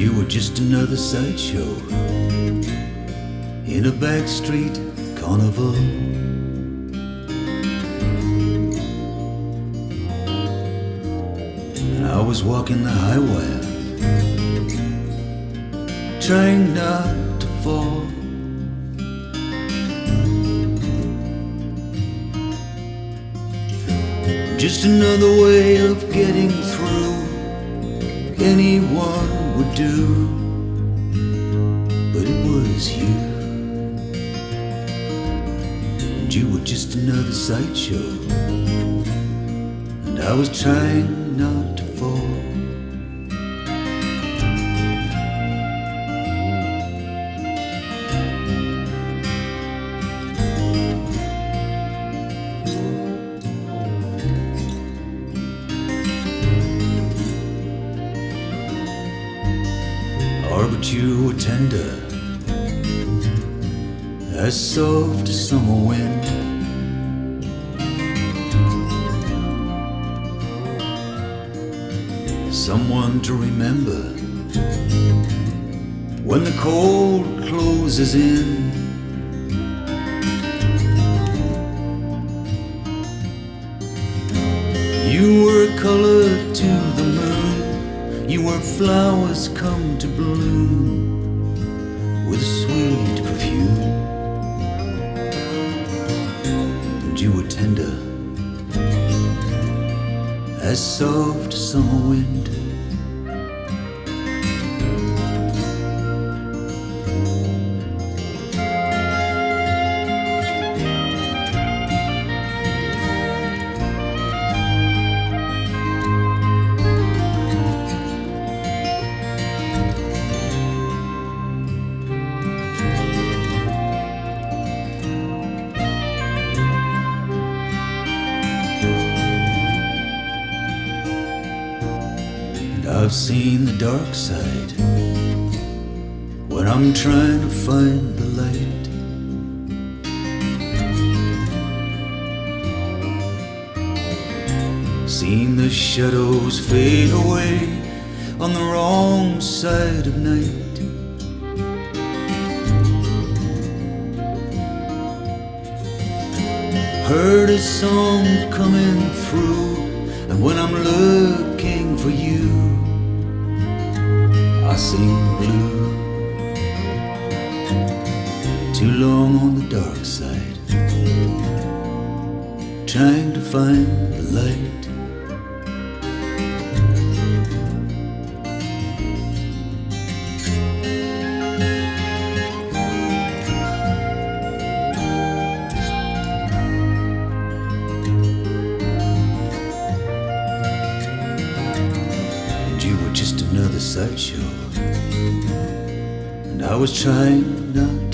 You were just another sideshow in a backstreet carnival. And I was walking the high wire, trying not to fall. Just another way of getting through, anyone would do, but it was you. And you were just another sideshow, and I was trying not to fall. But you were tender, as soft as summer wind. Someone to remember when the cold closes in. You were a color to the moon. You were flowers come to bloom with a sweet perfume. And you were tender, as soft as summer wind. I've seen the dark side when I'm trying to find the light. Seen the shadows fade away on the wrong side of night. Heard a song coming through, and when I'm looking for you, I sing blue. Too long on the dark side, trying to find the light. And you were just another sideshow, and I was trying not to